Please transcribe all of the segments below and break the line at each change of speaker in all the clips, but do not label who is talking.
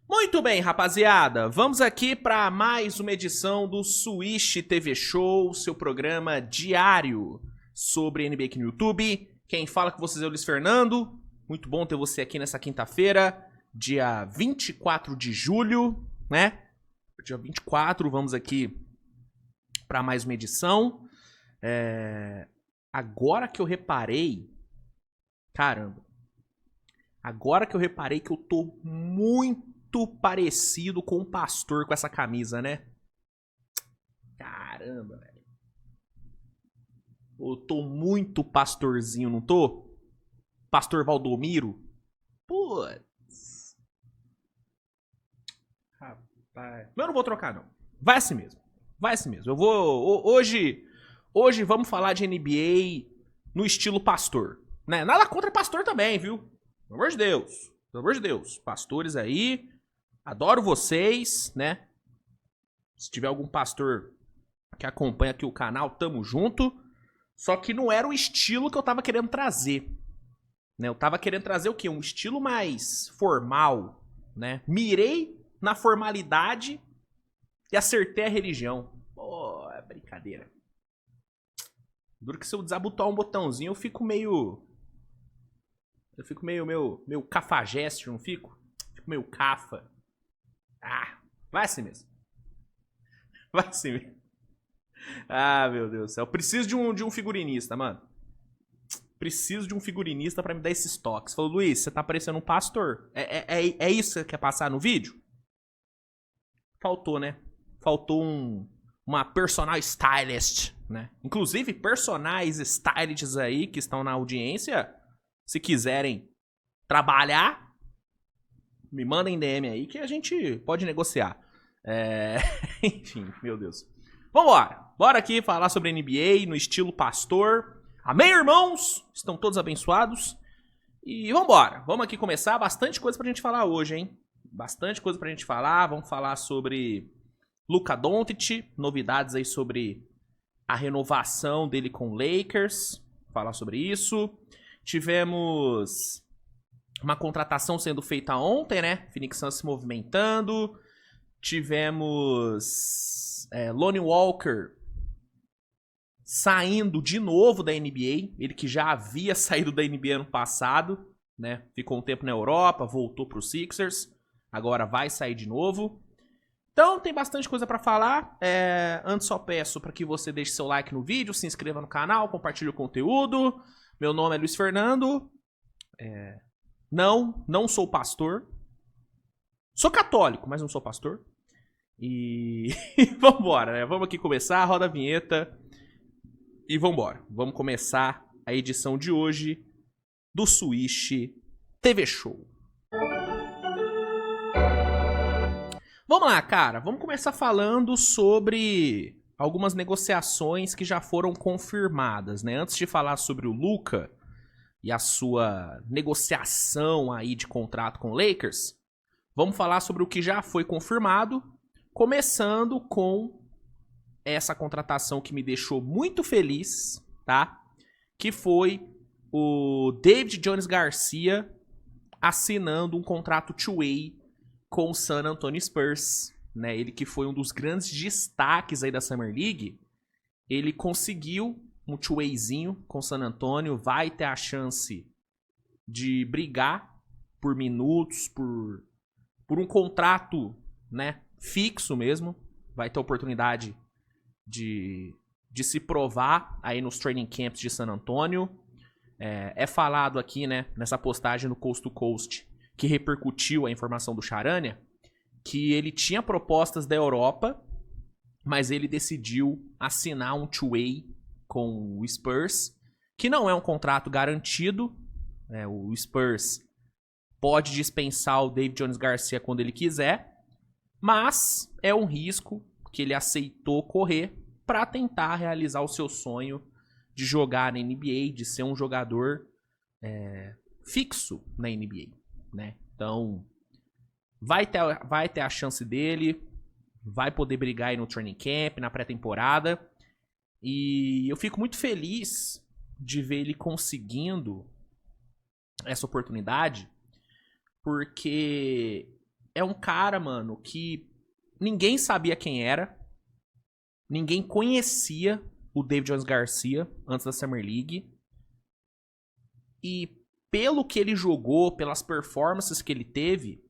Muito bem, rapaziada, vamos aqui para mais uma edição do Swish TV Show, seu programa diário sobre NBA aqui no YouTube. Quem fala com vocês é o Luiz Fernando, muito bom ter você aqui nessa quinta-feira, dia 24 de julho, né? Dia 24, vamos aqui para mais uma edição. Agora que eu reparei, caramba, agora que eu reparei que eu tô muito parecido com um pastor com essa camisa, né? Caramba, velho. Eu tô muito pastorzinho, não tô? Pastor Valdomiro? Putz. Rapaz. Mas eu não vou trocar, não. Vai assim mesmo. Vai assim mesmo. Eu vou... Hoje vamos falar de NBA no estilo pastor. Né? Nada contra pastor também, viu? Pelo amor de Deus. Pelo amor de Deus. Pastores aí... Adoro vocês, né? Se tiver algum pastor que acompanha aqui o canal, tamo junto. Só que não era o estilo que eu tava querendo trazer. Né? Eu tava querendo trazer o quê? Um estilo mais formal, né? Mirei na formalidade e acertei a religião. Pô, é brincadeira. Duro que se eu desabotar um botãozinho, eu fico meio cafajeste, não fico? Fico meio cafa. Ah, vai assim mesmo. Vai assim mesmo. Ah, meu Deus do céu. Preciso de um figurinista, mano. Preciso de um figurinista pra me dar esses toques. Falou, Luiz, você tá parecendo um pastor. É isso que você quer passar no vídeo? Faltou, né? Faltou uma personal stylist, né? Inclusive, personagens stylists aí que estão na audiência, se quiserem trabalhar, me mandem DM aí que a gente pode negociar. Enfim, meu Deus. Vambora. Bora aqui falar sobre NBA no estilo pastor. Amém, irmãos? Estão todos abençoados? E vambora. Vamos aqui começar. Bastante coisa pra gente falar hoje, hein? Bastante coisa pra gente falar. Vamos falar sobre Luka Doncic. Novidades aí sobre a renovação dele com o Lakers. Falar sobre isso. Tivemos uma contratação sendo feita ontem, né? Phoenix Suns se movimentando. Tivemos Lonnie Walker saindo de novo da NBA. Ele que já havia saído da NBA ano passado, né? Ficou um tempo na Europa, voltou para os Sixers. Agora vai sair de novo. Então tem bastante coisa para falar. Antes só peço para que você deixe seu like no vídeo, se inscreva no canal, compartilhe o conteúdo. Meu nome é Luiz Fernando. Não sou pastor. Sou católico, mas não sou pastor. E vambora, né? Vamos aqui começar, roda a vinheta. E vambora. Vamos começar a edição de hoje do Swish TV Show. Vamos lá, cara. Vamos começar falando sobre algumas negociações que já foram confirmadas, né? Antes de falar sobre o Luka e a sua negociação aí de contrato com o Lakers, vamos falar sobre o que já foi confirmado, começando com essa contratação que me deixou muito feliz, tá? Que foi o David Jones Garcia assinando um contrato two-way com o San Antonio Spurs, né? Ele que foi um dos grandes destaques aí da Summer League, ele conseguiu um two-wayzinho com o San Antonio, vai ter a chance de brigar por minutos, por um contrato, né, fixo mesmo, vai ter a oportunidade de se provar aí nos training camps de San Antonio. É falado aqui, né, nessa postagem no Coast to Coast, que repercutiu a informação do Charania, que ele tinha propostas da Europa, mas ele decidiu assinar um two-way com o Spurs, que não é um contrato garantido. O Spurs pode dispensar o David Jones Garcia quando ele quiser, mas é um risco que ele aceitou correr para tentar realizar o seu sonho de jogar na NBA, de ser um jogador fixo na NBA, né? Então, vai ter a chance dele, vai poder brigar aí no training camp, na pré-temporada, e eu fico muito feliz de ver ele conseguindo essa oportunidade, porque é um cara, mano, que ninguém sabia quem era. Ninguém conhecia o David Jones Garcia antes da Summer League. E pelo que ele jogou, pelas performances que ele teve,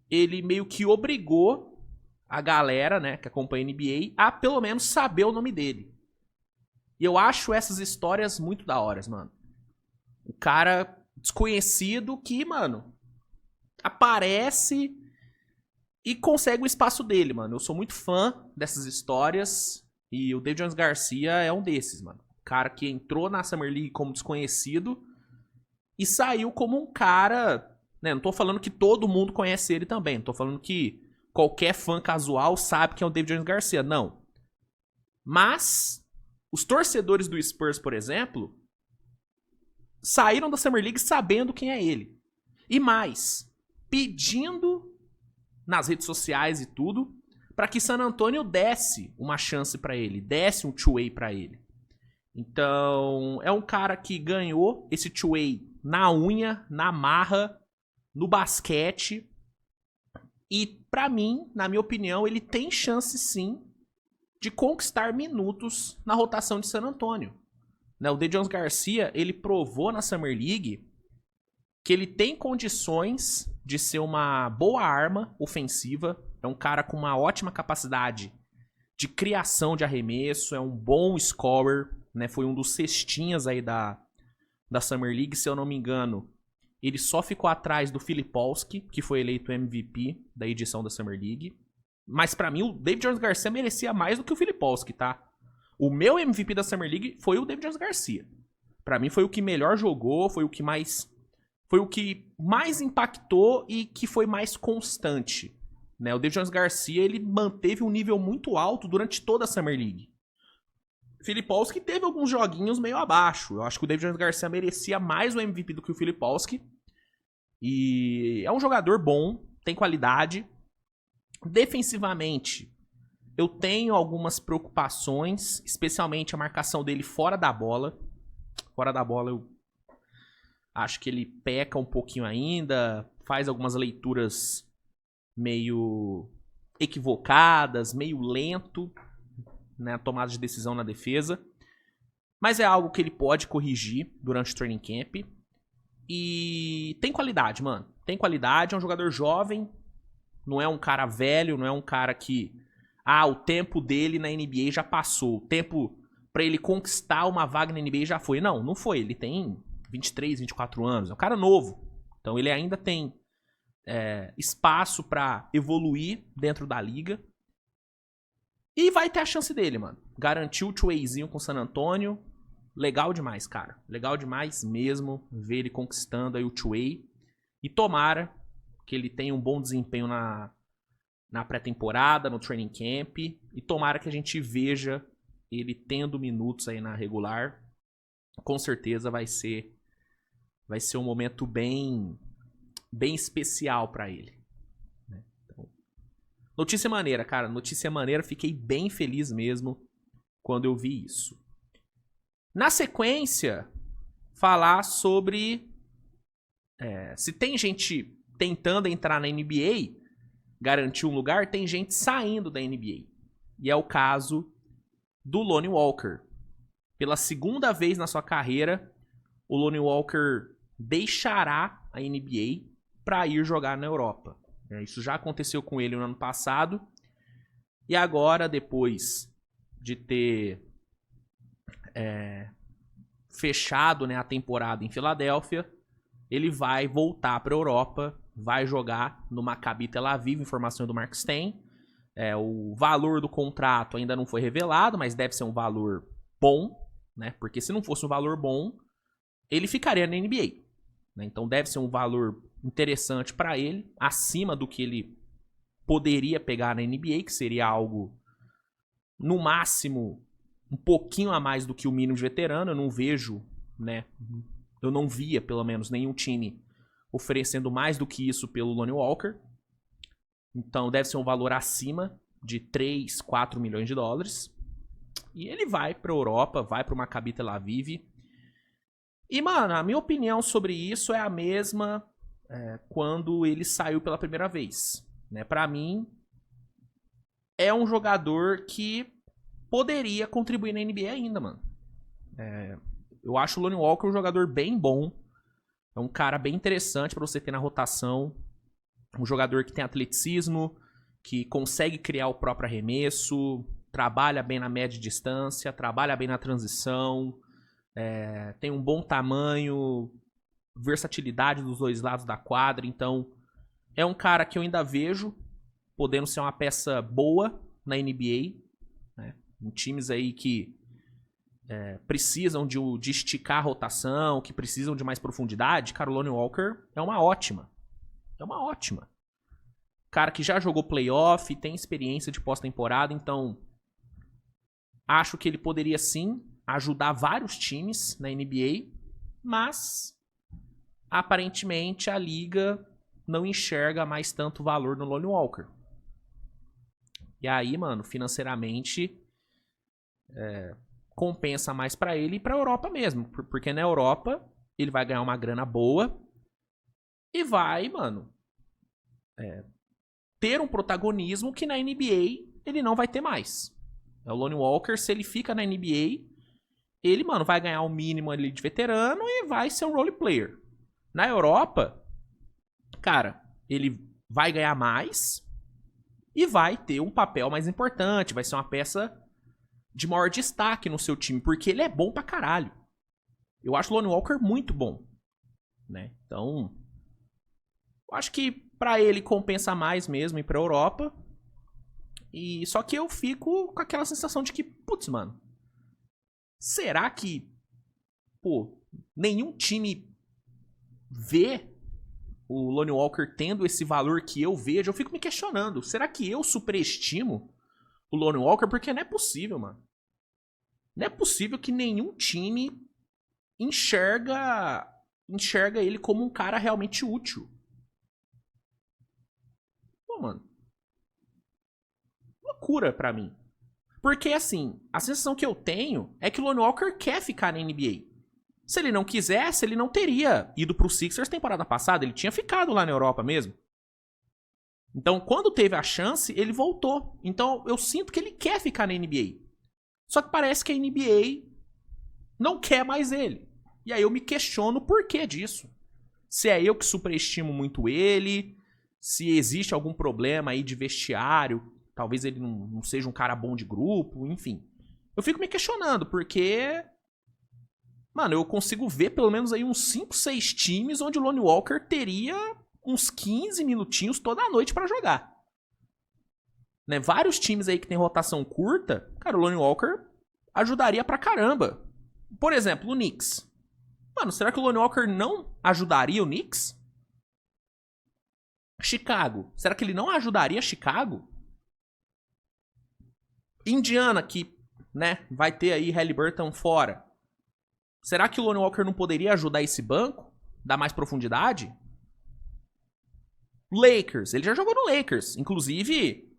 ele meio que obrigou a galera, né, que acompanha a NBA, a pelo menos saber o nome dele. E eu acho essas histórias muito da hora, mano. O cara desconhecido que, mano, aparece e consegue o espaço dele, mano. Eu sou muito fã dessas histórias e o David Jones Garcia é um desses, mano. O cara que entrou na Summer League como desconhecido e saiu como um cara, né? Não tô falando que todo mundo conhece ele também. Não tô falando que qualquer fã casual sabe quem é o David Jones Garcia. Não. Mas os torcedores do Spurs, por exemplo, saíram da Summer League sabendo quem é ele. E mais, pedindo nas redes sociais e tudo, para que San Antonio desse uma chance para ele, desse um two-way para ele. Então, é um cara que ganhou esse two-way na unha, na marra, no basquete. E, pra mim, na minha opinião, ele tem chance sim de conquistar minutos na rotação de San Antonio. O David Jones Garcia, ele provou na Summer League que ele tem condições de ser uma boa arma ofensiva. É um cara com uma ótima capacidade de criação de arremesso, é um bom scorer, né? Foi um dos cestinhas aí da Summer League, se eu não me engano. Ele só ficou atrás do Filipowski, que foi eleito MVP da edição da Summer League. Mas pra mim, o David Jones Garcia merecia mais do que o Filipowski, tá? O meu MVP da Summer League foi o David Jones Garcia. Pra mim foi o que melhor jogou, foi o que mais impactou e que foi mais constante. Né? O David Jones Garcia, ele manteve um nível muito alto durante toda a Summer League. Filipowski teve alguns joguinhos meio abaixo. Eu acho que o David Jones Garcia merecia mais o MVP do que o Filipowski. E é um jogador bom, tem qualidade. Defensivamente, eu tenho algumas preocupações, especialmente a marcação dele fora da bola. Fora da bola, eu acho que ele peca um pouquinho ainda, faz algumas leituras meio equivocadas, meio lento, né, a tomada de decisão na defesa. Mas é algo que ele pode corrigir durante o training camp. E tem qualidade, mano. Tem qualidade, é um jogador jovem, não é um cara velho, não é um cara que... o tempo dele na NBA já passou. O tempo pra ele conquistar uma vaga na NBA já foi. Não, não foi. Ele tem 23, 24 anos. É um cara novo. Então ele ainda tem espaço pra evoluir dentro da liga. E vai ter a chance dele, mano. Garantiu o two-wayzinho com o San Antonio. Legal demais, cara. Legal demais mesmo ver ele conquistando aí o two-way. E tomara que ele tenha um bom desempenho na pré-temporada, no training camp. E tomara que a gente veja ele tendo minutos aí na regular. Com certeza vai ser um momento bem especial pra ele. Então, notícia maneira, cara. Notícia maneira. Fiquei bem feliz mesmo quando eu vi isso. Na sequência, falar sobre se tem gente tentando entrar na NBA, garantir um lugar, tem gente saindo da NBA. E é o caso do Lonnie Walker. Pela segunda vez na sua carreira, o Lonnie Walker deixará a NBA para ir jogar na Europa. Isso já aconteceu com ele no ano passado. E agora, depois de ter fechado, né, a temporada em Filadélfia, ele vai voltar para a Europa, vai jogar no Maccabi Tel Aviv, informação do Mark Stein. O valor do contrato ainda não foi revelado, mas deve ser um valor bom, né? Porque se não fosse um valor bom, ele ficaria na NBA. Né? Então deve ser um valor interessante para ele, acima do que ele poderia pegar na NBA, que seria algo, no máximo, um pouquinho a mais do que o mínimo de veterano. Eu não vejo, né? Eu não via, pelo menos, nenhum time oferecendo mais do que isso pelo Lonnie Walker. Então deve ser um valor acima de 3, 4 milhões de dólares. E ele vai pra Europa, vai pro Maccabi Tel Aviv. E, mano, a minha opinião sobre isso é a mesma quando ele saiu pela primeira vez. Né? Para mim, é um jogador que poderia contribuir na NBA ainda, mano. Eu acho o Lonnie Walker um jogador bem bom. É um cara bem interessante pra você ter na rotação. Um jogador que tem atleticismo, que consegue criar o próprio arremesso, trabalha bem na média distância, trabalha bem na transição, tem um bom tamanho, versatilidade dos dois lados da quadra. Então, é um cara que eu ainda vejo podendo ser uma peça boa na NBA, né? Em times aí que precisam de esticar a rotação, que precisam de mais profundidade. Cara, o Lonnie Walker é uma ótima. É uma ótima. Cara que já jogou playoff, tem experiência de pós-temporada, então acho que ele poderia sim ajudar vários times na NBA, mas aparentemente a liga não enxerga mais tanto valor no Lonnie Walker. E aí, mano, financeiramente compensa mais pra ele e pra Europa mesmo, porque na Europa ele vai ganhar uma grana boa e vai, mano, ter um protagonismo que na NBA ele não vai ter mais. O Lonnie Walker, se ele fica na NBA, ele, mano, vai ganhar o mínimo ali de veterano e vai ser um role player. Na Europa, cara, ele vai ganhar mais e vai ter um papel mais importante, vai ser uma peça de maior destaque no seu time, porque ele é bom pra caralho. Eu acho o Lonnie Walker muito bom, né? Então, eu acho que pra ele compensa mais mesmo ir pra Europa. E só que eu fico com aquela sensação de que, putz, mano, será que, pô, nenhum time vê o Lonnie Walker tendo esse valor que eu vejo? Eu fico me questionando, será que eu superestimo o Lonnie Walker? Porque não é possível, mano. Não é possível que nenhum time enxerga ele como um cara realmente útil. Pô, mano. Loucura pra mim. Porque, assim, a sensação que eu tenho é que o Lonnie Walker quer ficar na NBA. Se ele não quisesse, ele não teria ido pro Sixers temporada passada. Ele tinha ficado lá na Europa mesmo. Então, quando teve a chance, ele voltou. Então, eu sinto que ele quer ficar na NBA. Só que parece que a NBA não quer mais ele. E aí eu me questiono o porquê disso. Se é eu que superestimo muito ele, se existe algum problema aí de vestiário, talvez ele não seja um cara bom de grupo, enfim. Eu fico me questionando, porque, mano, eu consigo ver pelo menos aí uns 5, 6 times onde o Lonnie Walker teria uns 15 minutinhos toda noite pra jogar. Né? Vários times aí que tem rotação curta, cara, o Lonnie Walker ajudaria pra caramba. Por exemplo, o Knicks. Mano, será que o Lonnie Walker não ajudaria o Knicks? Chicago. Será que ele não ajudaria Chicago? Indiana, que, né, vai ter aí Haliburton fora. Será que o Lonnie Walker não poderia ajudar esse banco? Dar mais profundidade? Lakers. Ele já jogou no Lakers. Inclusive,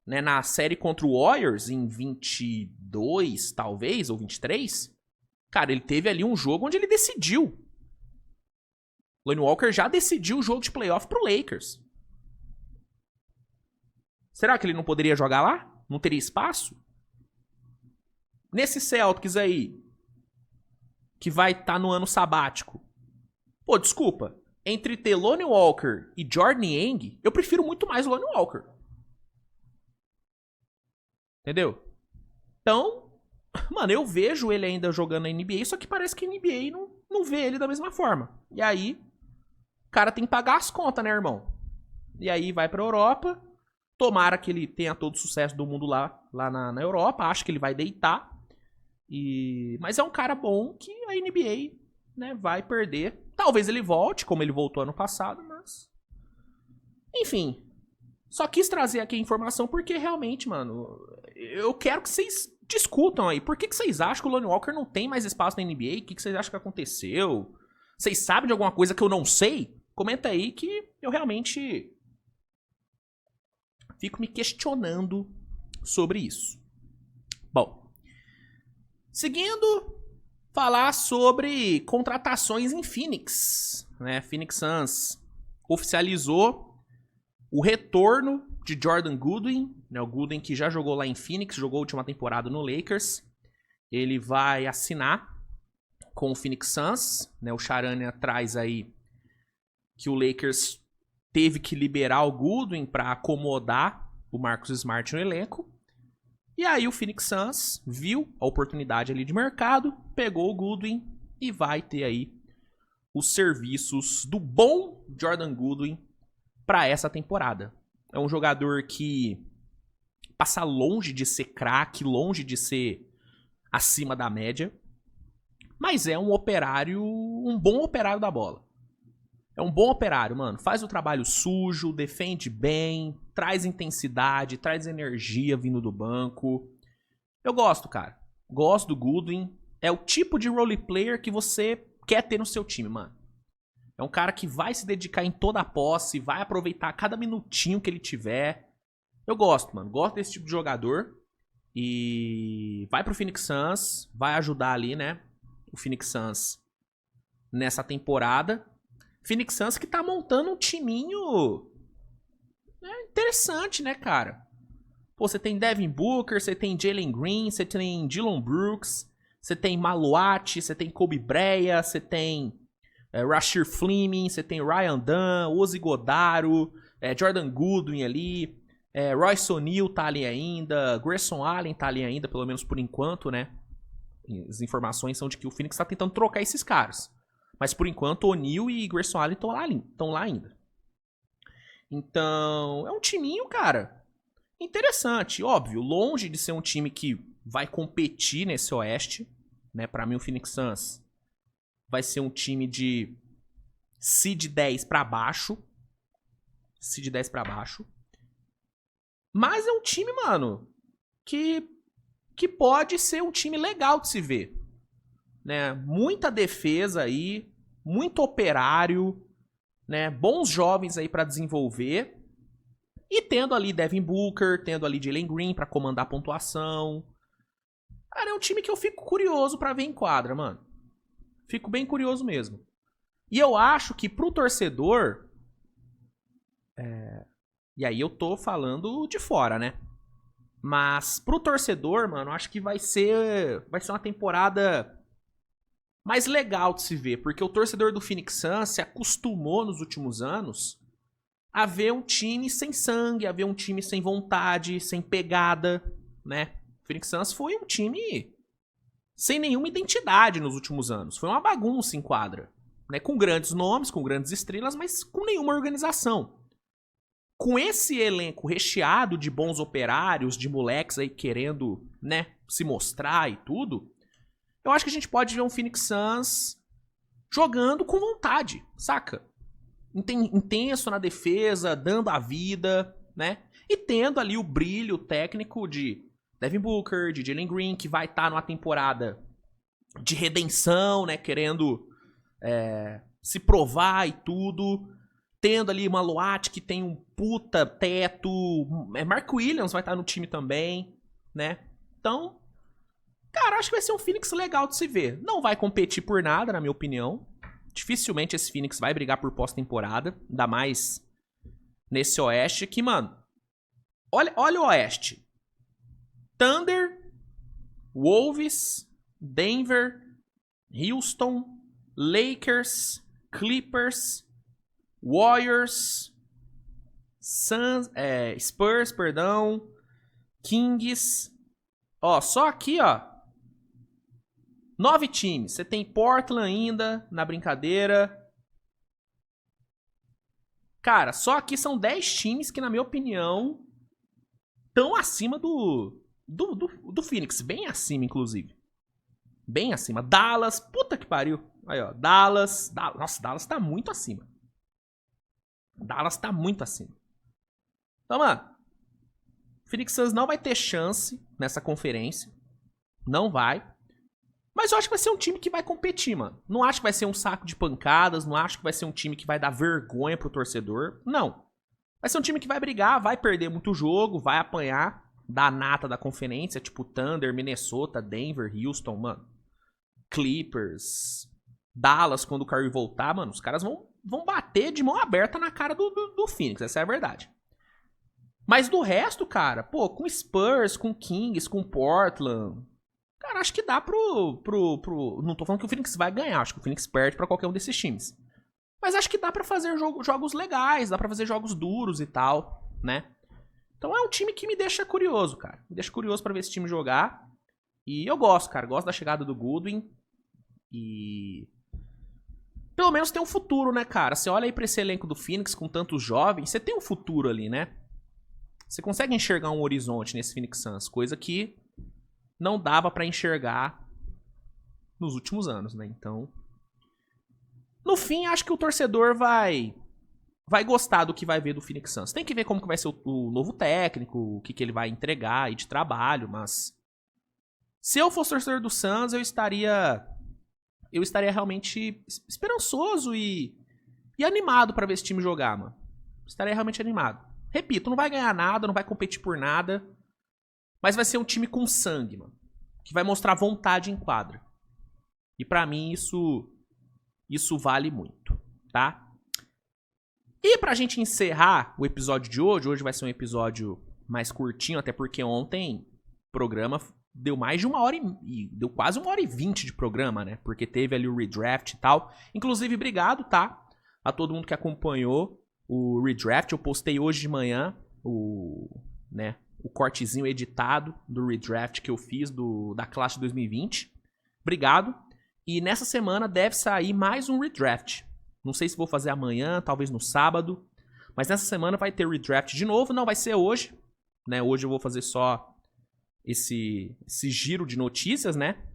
né, na série contra o Warriors, em 22, talvez, ou 23, cara, ele teve ali um jogo onde ele decidiu. Lonnie Walker já decidiu o jogo de playoff pro Lakers. Será que ele não poderia jogar lá? Não teria espaço? Nesse Celtics aí, que vai estar no ano sabático. Pô, desculpa. Entre ter Lonnie Walker e Jordan Yang, eu prefiro muito mais o Lonnie Walker. Entendeu? Então, mano, eu vejo ele ainda jogando na NBA, só que parece que a NBA não vê ele da mesma forma. E aí, o cara tem que pagar as contas, né, irmão? E aí vai pra Europa. Tomara que ele tenha todo o sucesso do mundo lá na Europa. Acho que ele vai deitar. Mas é um cara bom que a NBA, né, vai perder. Talvez ele volte, como ele voltou ano passado, mas... Enfim. Só quis trazer aqui a informação porque realmente, mano, eu quero que vocês discutam aí. Por que vocês acham que o Lonnie Walker não tem mais espaço na NBA? O que vocês acham que aconteceu? Vocês sabem de alguma coisa que eu não sei? Comenta aí que eu realmente fico me questionando sobre isso. Bom, seguindo, falar sobre contratações em Phoenix, né? Phoenix Suns oficializou o retorno de Jordan Goodwin, né? O Goodwin que já jogou lá em Phoenix, jogou a última temporada no Lakers. Ele vai assinar com o Phoenix Suns, né? O Charania traz aí que o Lakers teve que liberar o Goodwin para acomodar o Marcus Smart no elenco. E aí o Phoenix Suns viu a oportunidade ali de mercado, pegou o Goodwin e vai ter aí os serviços do bom Jordan Goodwin para essa temporada. É um jogador que passa longe de ser craque, longe de ser acima da média, mas é um operário, um bom operário da bola. É um bom operário, mano. Faz o trabalho sujo, defende bem, traz intensidade, traz energia vindo do banco. Eu gosto, cara. Gosto do Goodwin. É o tipo de role player que você quer ter no seu time, mano. É um cara que vai se dedicar em toda a posse, vai aproveitar cada minutinho que ele tiver. Eu gosto, mano. Gosto desse tipo de jogador. E vai pro Phoenix Suns, vai ajudar ali, né? O Phoenix Suns nessa temporada. Phoenix Suns que tá montando um timinho interessante, né, cara? Pô, você tem Devin Booker, você tem Jalen Green, você tem Dillon Brooks, você tem Maluati, você tem Kobe Brea, você tem Rasheed Fleming, você tem Ryan Dunn, Ozzy Godaro, Jordan Goodwin ali, Royce O'Neal tá ali ainda, Grayson Allen tá ali ainda, pelo menos por enquanto, né? As informações são de que o Phoenix tá tentando trocar esses caras. Mas por enquanto, O'Neal e Grayson Allen estão lá ainda. Então, é um timinho, cara, interessante. Óbvio, longe de ser um time que vai competir nesse Oeste. Né? Pra mim, o Phoenix Suns vai ser um time de seed 10 pra baixo. Seed 10 pra baixo. Mas é um time, mano, que pode ser um time legal de se ver. Né? Muita defesa aí, muito operário, né? Bons jovens aí pra desenvolver. E tendo ali Devin Booker, tendo ali Jalen Green pra comandar a pontuação. Cara, é um time que eu fico curioso pra ver em quadra, mano. Fico bem curioso mesmo. E eu acho que pro torcedor... E aí eu tô falando de fora, né? Mas pro torcedor, mano, acho que vai ser uma temporada mais legal de se ver. Porque o torcedor do Phoenix Suns se acostumou nos últimos anos a ver um time sem sangue, a ver um time sem vontade, sem pegada, né? O Phoenix Suns foi um time sem nenhuma identidade nos últimos anos. Foi uma bagunça em quadra. Né? Com grandes nomes, com grandes estrelas, mas com nenhuma organização. Com esse elenco recheado de bons operários, de moleques aí querendo, né, se mostrar e tudo, eu acho que a gente pode ver um Phoenix Suns jogando com vontade, saca? Intenso na defesa, dando a vida, né? E tendo ali o brilho técnico de Devin Booker, de Jalen Green, que vai estar numa temporada de redenção, né? Querendo se provar e tudo. Tendo ali uma Maluati que tem um puta teto. Mark Williams vai estar no time também, né? Então, cara, acho que vai ser um Phoenix legal de se ver. Não vai competir por nada, na minha opinião. Dificilmente esse Phoenix vai brigar por pós-temporada. Ainda mais nesse Oeste que, mano... Olha o Oeste. Thunder, Wolves, Denver, Houston, Lakers, Clippers, Warriors, Suns, Spurs, perdão, Kings. Ó, só aqui, ó. 9 times. Você tem Portland ainda na brincadeira. Cara, só aqui são 10 times que, na minha opinião, estão acima do Phoenix. Bem acima, inclusive. Bem acima. Dallas, puta que pariu. Aí, ó. Dallas. Nossa, Dallas tá muito acima. Dallas tá muito acima. Então, mano, Phoenix Suns não vai ter chance nessa conferência. Não vai. Mas eu acho que vai ser um time que vai competir, mano. Não acho que vai ser um saco de pancadas. Não acho que vai ser um time que vai dar vergonha pro torcedor. Não. Vai ser um time que vai brigar, vai perder muito jogo, vai apanhar da nata da conferência, tipo Thunder, Minnesota, Denver, Houston, mano. Clippers, Dallas, quando o Curry voltar, mano, os caras vão vão bater de mão aberta na cara do Phoenix, essa é a verdade. Mas do resto, cara, pô, com Spurs, com Kings, com Portland, cara, acho que dá pro... Não tô falando que o Phoenix vai ganhar, acho que o Phoenix perde pra qualquer um desses times. Mas acho que dá pra fazer jogos legais, dá pra fazer jogos duros e tal, né? Então é um time que me deixa curioso, cara. Me deixa curioso pra ver esse time jogar. E eu gosto, cara. Gosto da chegada do Goodwin. E... pelo menos tem um futuro, né, cara? Você olha aí pra esse elenco do Phoenix com tantos jovens, você tem um futuro ali, né? Você consegue enxergar um horizonte nesse Phoenix Suns, coisa que não dava pra enxergar nos últimos anos, né? Então, no fim, acho que o torcedor vai gostar do que vai ver do Phoenix Suns. Tem que ver como que vai ser o novo técnico, o que ele vai entregar aí de trabalho, mas se eu fosse torcedor do Suns, eu estaria realmente esperançoso e animado pra ver esse time jogar, mano. Estaria realmente animado. Repito, não vai ganhar nada, não vai competir por nada, mas vai ser um time com sangue, mano, que vai mostrar vontade em quadra. E pra mim isso vale muito, tá? E pra gente encerrar o episódio de hoje vai ser um episódio mais curtinho, até porque ontem o programa deu mais de 1h e deu quase 1h20 de programa, né? Porque teve ali o redraft e tal. Inclusive, obrigado, tá? A todo mundo que acompanhou o redraft. Eu postei hoje de manhã o cortezinho editado do redraft que eu fiz da classe de 2020. Obrigado. E nessa semana deve sair mais um redraft. Não sei se vou fazer amanhã, talvez no sábado. Mas nessa semana vai ter redraft de novo. Não vai ser hoje, né? Hoje eu vou fazer só esse giro de notícias, né?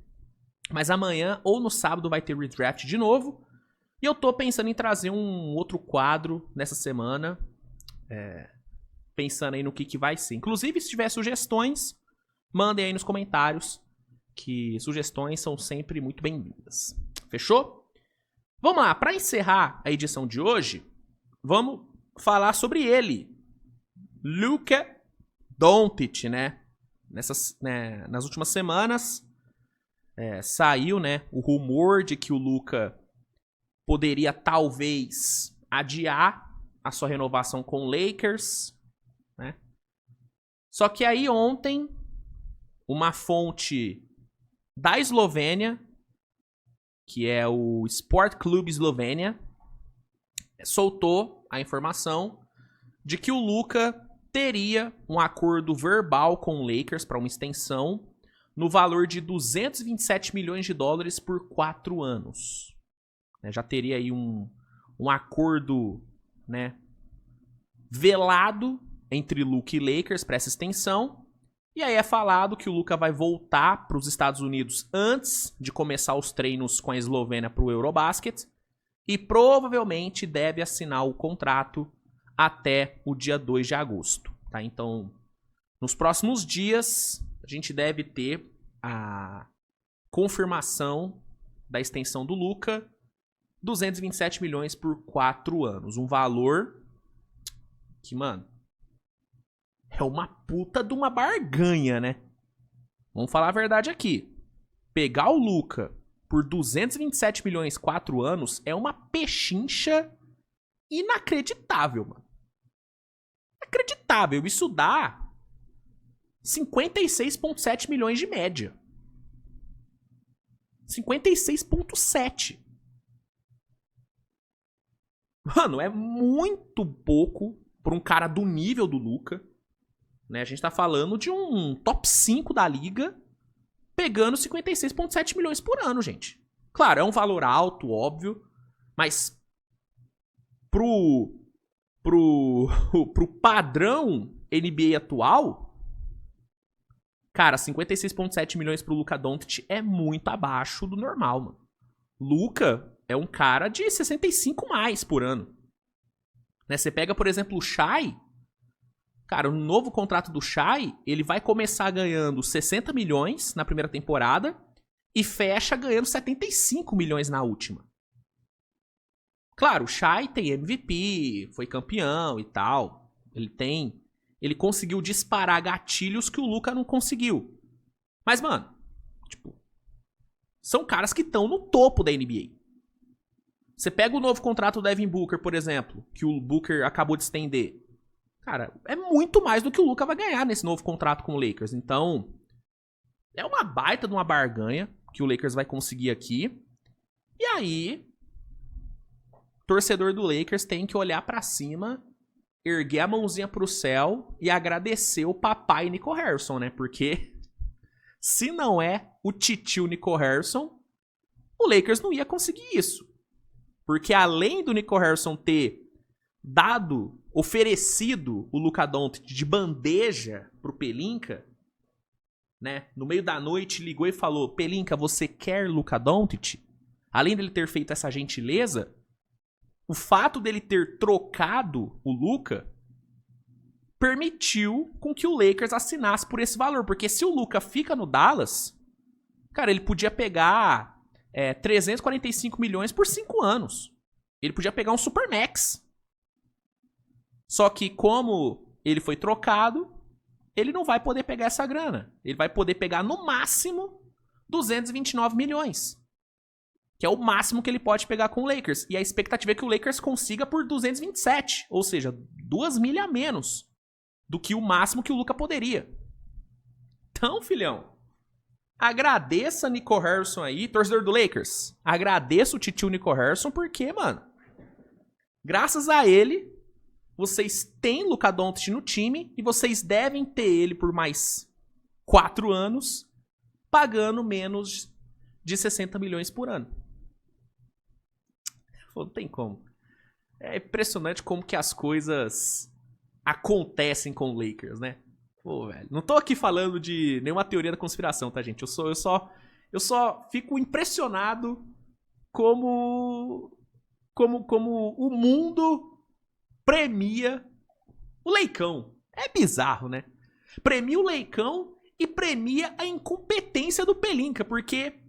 Mas amanhã ou no sábado vai ter redraft de novo. E eu tô pensando em trazer um outro quadro nessa semana. Pensando aí no que vai ser. Inclusive, se tiver sugestões, mandem aí nos comentários. Que sugestões são sempre muito bem-vindas. Fechou? Vamos lá, para encerrar a edição de hoje, vamos falar sobre ele. Luka Doncic, né? Nas últimas semanas, saiu, né, o rumor de que o Luka poderia talvez adiar a sua renovação com o Lakers, né? Só que aí ontem, uma fonte da Eslovênia, que é o Sport Club Eslovênia, soltou a informação de que o Luka teria um acordo verbal com o Lakers para uma extensão no valor de 227 milhões de dólares por 4 anos. Já teria aí um acordo, né, velado entre Luka e Lakers para essa extensão. E aí é falado que o Luka vai voltar para os Estados Unidos antes de começar os treinos com a Eslovênia para o Eurobasket. E provavelmente deve assinar o contrato até o dia 2 de agosto. Tá? Então, nos próximos dias, a gente deve ter a confirmação da extensão do Luka. 227 milhões por 4 anos. Um valor que, mano, é uma puta de uma barganha, né? Vamos falar a verdade aqui. Pegar o Luka por 227 milhões 4 anos é uma pechincha inacreditável, mano. Inacreditável. Isso dá 56,7 milhões de média. 56,7. Mano, é muito pouco pra um cara do nível do Luka. Né? A gente tá falando de um top 5 da liga pegando 56,7 milhões por ano, gente. Claro, é um valor alto, óbvio, mas pro padrão NBA atual, cara, 56,7 milhões pro Luka Doncic é muito abaixo do normal, mano. Luka é um cara de 65 mais por ano. Né? Você pega, por exemplo, o Shai. Cara, no novo contrato do Shai, ele vai começar ganhando 60 milhões na primeira temporada e fecha ganhando 75 milhões na última. Claro, o Shai tem MVP, foi campeão e tal. Ele conseguiu disparar gatilhos que o Luka não conseguiu. Mas, mano, tipo, são caras que estão no topo da NBA. Você pega o novo contrato do Devin Booker, por exemplo, que o Booker acabou de estender. Cara, é muito mais do que o Luka vai ganhar nesse novo contrato com o Lakers. Então, é uma baita de uma barganha que o Lakers vai conseguir aqui. E aí, torcedor do Lakers tem que olhar pra cima, erguer a mãozinha pro céu e agradecer o papai Nico Harrison, né? Porque se não é o titio Nico Harrison, o Lakers não ia conseguir isso. Porque além do Nico Harrison ter oferecido o Luka Doncic de bandeja pro Pelinka, né? No meio da noite ligou e falou: Pelinka, você quer Luka Doncic? Além dele ter feito essa gentileza, o fato dele ter trocado o Luka permitiu com que o Lakers assinasse por esse valor. Porque se o Luka fica no Dallas, cara, ele podia pegar 345 milhões por 5 anos. Ele podia pegar um Supermax. Só que como ele foi trocado, ele não vai poder pegar essa grana. Ele vai poder pegar no máximo 229 milhões. Que é o máximo que ele pode pegar com o Lakers. E a expectativa é que o Lakers consiga por 227. Ou seja, 2 milhas a menos do que o máximo que o Luka poderia. Então, filhão, agradeça Nico Harrison aí, torcedor do Lakers. Agradeça o titio Nico Harrison, porque, mano, graças a ele, vocês têm Luka Doncic no time e vocês devem ter ele por mais 4 anos, pagando menos de 60 milhões por ano. Pô, não tem como. É impressionante como que as coisas acontecem com o Lakers, né? Pô, velho. Não tô aqui falando de nenhuma teoria da conspiração, tá, gente? Eu só fico impressionado como o mundo premia o Leicão. É bizarro, né? Premia o Leicão e premia a incompetência do Pelinka, porque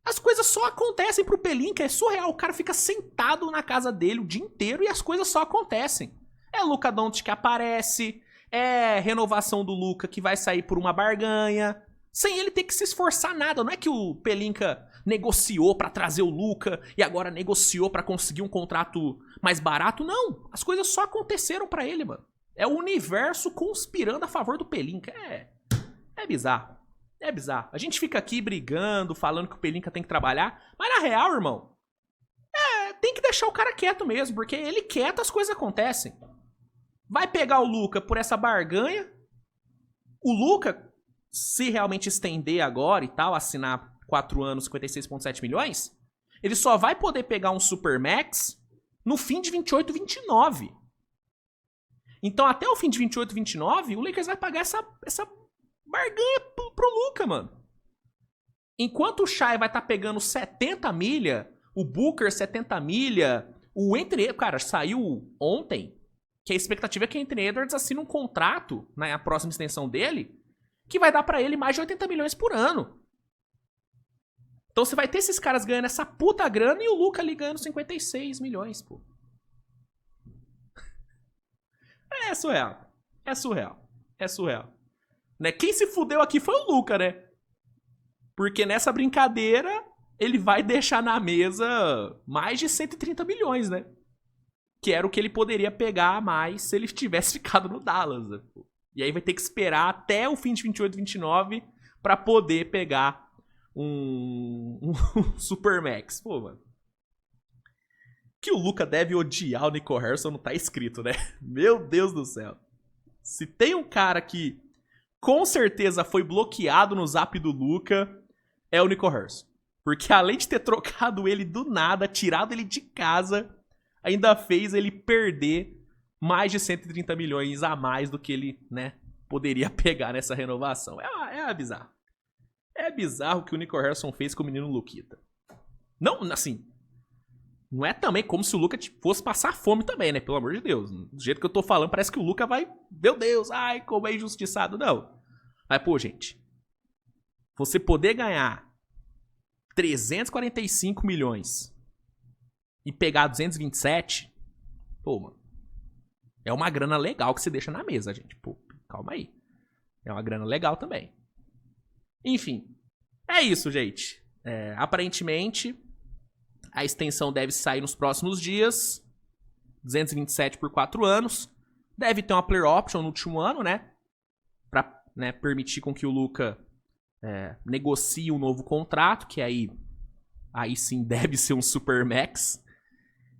as coisas só acontecem pro Pelinka, é surreal. O cara fica sentado na casa dele o dia inteiro e as coisas só acontecem. É Luka Doncic que aparece, é renovação do Luka que vai sair por uma barganha, sem ele ter que se esforçar nada. Não é que o Pelinka negociou pra trazer o Luka e agora negociou pra conseguir um contrato mais barato. Não, as coisas só aconteceram pra ele, mano. É o universo conspirando a favor do Pelinka. É bizarro. É bizarro. A gente fica aqui brigando, falando que o Pelinka tem que trabalhar, mas na real, irmão, tem que deixar o cara quieto mesmo, porque ele quieto as coisas acontecem. Vai pegar o Luka por essa barganha. O Luka, se realmente estender agora e tal, assinar 4 anos, 56,7 milhões, ele só vai poder pegar um Supermax no fim de 28, 29. Então, até o fim de 28, 29, o Lakers vai pagar essa barganha pro Luka, mano. Enquanto o Shai vai estar pegando 70 milha, o Booker 70 milha, o Anthony... Cara, saiu ontem que a expectativa é que o Anthony Edwards assine um contrato na próxima extensão dele que vai dar pra ele mais de 80 milhões por ano. Então você vai ter esses caras ganhando essa puta grana e o Luka ali ganhando 56 milhões, pô. É surreal. É surreal. É surreal. Né? Quem se fudeu aqui foi o Luka, né? Porque nessa brincadeira ele vai deixar na mesa mais de 130 milhões, né? Que era o que ele poderia pegar a mais se ele tivesse ficado no Dallas. Né? E aí vai ter que esperar até o fim de 28, 29 pra poder pegar um Supermax. Pô, mano. Que o Luka deve odiar o Nico Harrison não tá escrito, né? Meu Deus do céu. Se tem um cara que com certeza foi bloqueado no zap do Luka, é o Nico Harrison. Porque além de ter trocado ele do nada, tirado ele de casa, ainda fez ele perder mais de 130 milhões a mais do que ele, né, poderia pegar nessa renovação. É bizarro. É bizarro o que o Nico Harrison fez com o menino Luquita. Não, assim, não é também como se o Luka fosse passar fome também, né? Pelo amor de Deus. Do jeito que eu tô falando, parece que o Luka vai... Meu Deus, ai, como é injustiçado. Não. Mas, pô, gente, você poder ganhar 345 milhões e pegar 227, pô, mano, é uma grana legal que você deixa na mesa, gente. Pô, calma aí. É uma grana legal também. Enfim, é isso, gente. Aparentemente, A extensão deve sair nos próximos dias. 227 por 4 anos. Deve ter uma player option no último ano, né? Pra, né, permitir com que o Luka negocie um novo contrato, que aí sim deve ser um Supermax.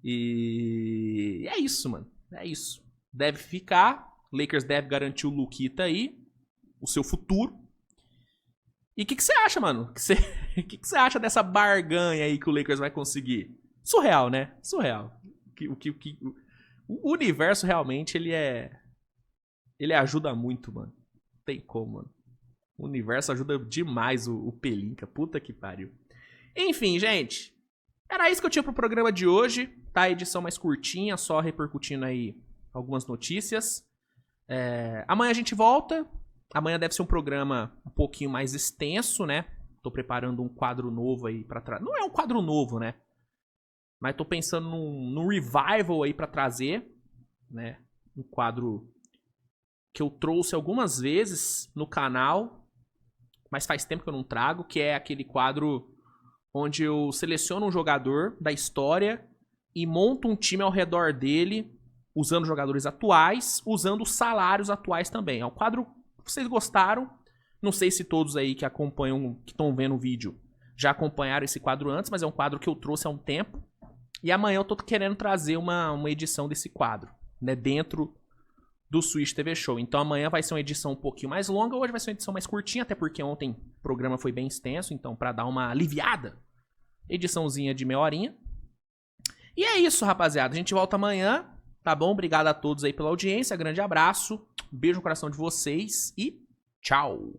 E é isso, mano. É isso. Deve ficar. Lakers deve garantir o Luquita aí. O seu futuro. E o que você acha, mano? O que você acha dessa barganha aí que o Lakers vai conseguir? Surreal, né? Surreal. O universo realmente, ele ajuda muito, mano. Não tem como, mano. O universo ajuda demais o Pelinka. Puta que pariu. Enfim, gente. Era isso que eu tinha pro programa de hoje. Tá? A edição mais curtinha, só repercutindo aí algumas notícias. Amanhã a gente volta. Amanhã deve ser um programa um pouquinho mais extenso, né? Tô preparando um quadro novo aí pra trás. Não é um quadro novo, né? Mas tô pensando num revival aí pra trazer, né? Um quadro que eu trouxe algumas vezes no canal, mas faz tempo que eu não trago, que é aquele quadro onde eu seleciono um jogador da história e monto um time ao redor dele, usando jogadores atuais, usando os salários atuais também. É um quadro que vocês gostaram. Não sei se todos aí que acompanham, que estão vendo o vídeo, já acompanharam esse quadro antes, mas é um quadro que eu trouxe há um tempo. E amanhã eu tô querendo trazer uma edição desse quadro, né, dentro do Switch TV Show. Então amanhã vai ser uma edição um pouquinho mais longa, hoje vai ser uma edição mais curtinha, até porque ontem o programa foi bem extenso, então pra dar uma aliviada, ediçãozinha de meia horinha. E é isso, rapaziada. A gente volta amanhã, tá bom? Obrigado a todos aí pela audiência, grande abraço, beijo no coração de vocês e tchau!